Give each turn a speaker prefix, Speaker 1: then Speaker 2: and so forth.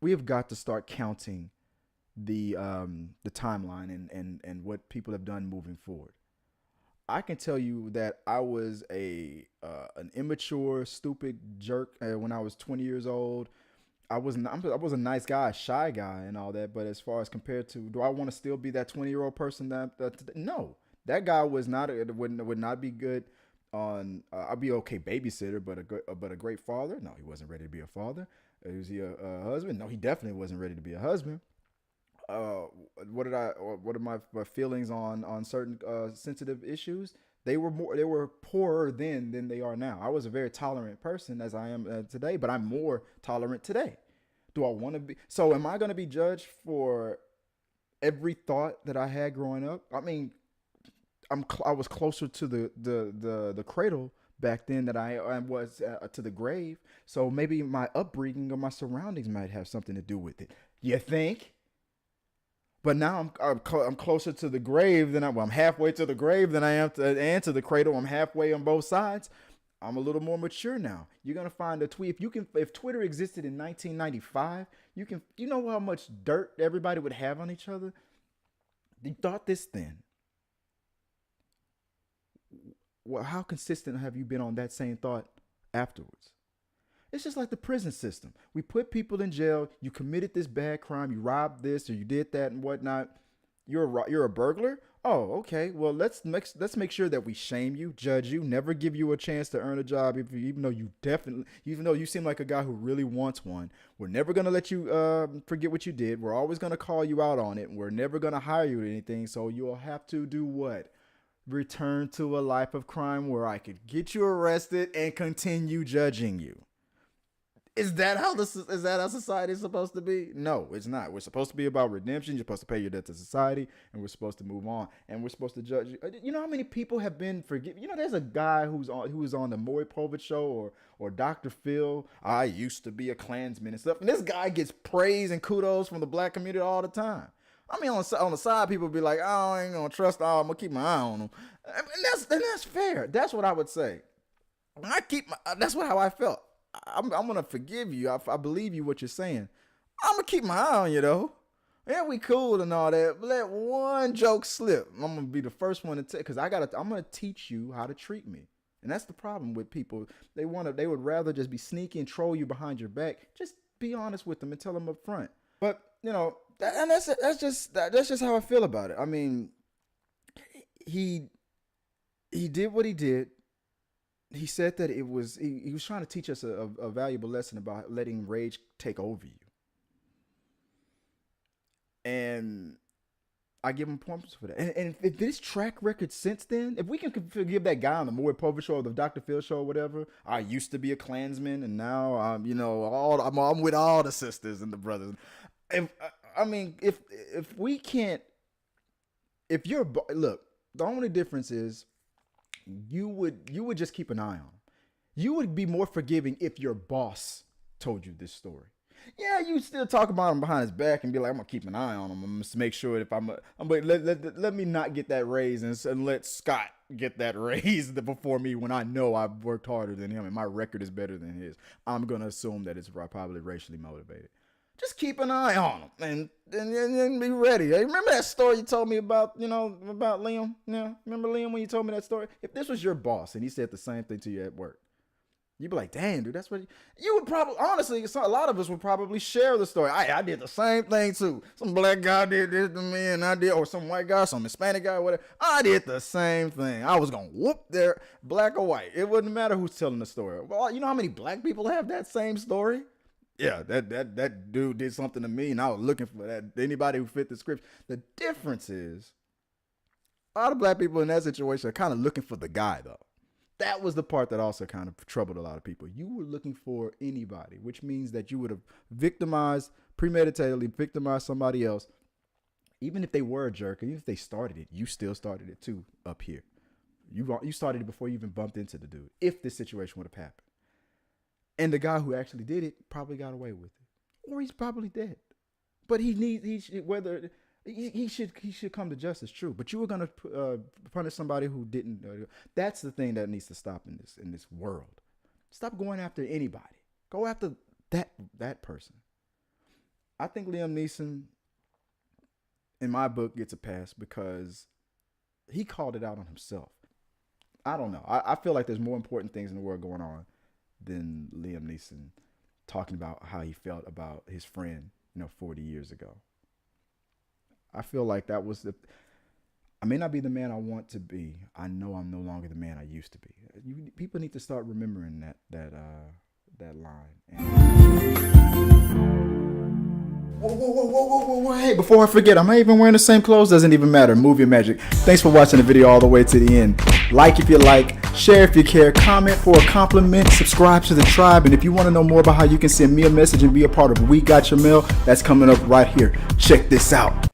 Speaker 1: we have got to start counting the timeline and what people have done moving forward. I can tell you that I was a an immature, stupid jerk when I was 20 years old. I was a nice guy, a shy guy, and all that. But as far as compared to, do I want to still be that 20-year old person? No, that guy was not would not be good on. I'd be okay babysitter, but a great father. No, he wasn't ready to be a father. Was he a husband? No, he definitely wasn't ready to be a husband. uh, what are my feelings on certain sensitive issues? They were poorer then than they are now. I was a very tolerant person as I am today, but I'm more tolerant today. Do I want to be? So am I going to be judged for every thought that I had growing up? I mean, I was closer to the cradle back then that I was to the grave. So maybe my upbringing or my surroundings might have something to do with it. You think? But now I'm closer to the grave than I'm halfway to the grave than I am to the cradle. I'm halfway on both sides. I'm a little more mature now. You're gonna find a tweet if Twitter existed in 1995. You know how much dirt everybody would have on each other. You thought this then. Well, how consistent have you been on that same thought afterwards? It's just like the prison system. We put people in jail. You committed this bad crime. You robbed this or you did that and whatnot. You're a burglar. Oh, okay. Well, let's make sure that we shame you, judge you, never give you a chance to earn a job. Even though you seem like a guy who really wants one, we're never gonna let you forget what you did. We're always gonna call you out on it. We're never gonna hire you to anything. So you'll have to do what? Return to a life of crime where I could get you arrested and continue judging you. Is that how society is supposed to be? No, it's not. We're supposed to be about redemption. You're supposed to pay your debt to society, and we're supposed to move on. And we're supposed to judge. You know how many people have been forgiven? You know, there's a guy who was on the Maury Povich show or Dr. Phil. I used to be a Klansman and stuff. And this guy gets praise and kudos from the black community all the time. I mean, on the side, people be like, "Oh, I ain't gonna trust. Oh, I'm gonna keep my eye on them." And that's fair. That's what I would say. That's how I felt. I'm gonna forgive you. I believe you what you're saying. I'm gonna keep my eye on you though. Yeah, we cool and all that. But let one joke slip. I'm gonna be the first one to take because I'm gonna teach you how to treat me. And that's the problem with people. They would rather just be sneaky and troll you behind your back. Just be honest with them and tell them up front. But that's just how I feel about it. I mean, he he did what he did. He said that he was trying to teach us a valuable lesson about letting rage take over you. And I give him points for that. And if this track record since then, if we can forgive that guy on the Maury Povich show or the Dr. Phil show or whatever, I used to be a Klansman and now I'm with all the sisters and the brothers. If I mean, if we can't, if you're look, the only difference is you would just keep an eye on him. You would be more forgiving if your boss told you this story. Yeah, you still talk about him behind his back and be like, I'm gonna keep an eye on him. I'm gonna make sure if let me not get that raise and let Scott get that raise before me when I know I've worked harder than him and my record is better than his. I'm gonna assume that it's probably racially motivated. Just keep an eye on him and be ready. Hey, remember that story you told me about, about Liam? Yeah, remember Liam when you told me that story? If this was your boss and he said the same thing to you at work, you'd be like, damn, dude, that's what you would probably, honestly, a lot of us would probably share the story. I did the same thing too. Some black guy did this to me and I did, or some white guy, some Hispanic guy, whatever. I did the same thing. I was going to whoop their black or white. It wouldn't matter who's telling the story. Well, you know how many black people have that same story? Yeah, that dude did something to me and I was looking for that. Anybody who fit the script. The difference is a lot of black people in that situation are kind of looking for the guy though. That was the part that also kind of troubled a lot of people. You were looking for anybody, which means that you would have premeditatedly victimized somebody else. Even if they were a jerk, even if they started it, you still started it too up here. You started it before you even bumped into the dude. If this situation would have happened. And the guy who actually did it probably got away with it. Or he's probably dead. But he should come to justice, true. But you were gonna punish somebody who didn't. That's the thing that needs to stop in this world. Stop going after anybody. Go after that person. I think Liam Neeson, in my book, gets a pass because he called it out on himself. I don't know. I feel like there's more important things in the world going on than Liam Neeson talking about how he felt about his friend, 40 years ago. I feel like that was the. I may not be the man I want to be. I know I'm no longer the man I used to be. People need to start remembering that line. Whoa. Hey, before I forget, I'm not even wearing the same clothes. Doesn't even matter. Movie magic. Thanks for watching the video all the way to the end. Like if you like, share if you care, comment for a compliment, subscribe to the tribe. And if you want to know more about how you can send me a message and be a part of We Got Your Mail, that's coming up right here. Check this out.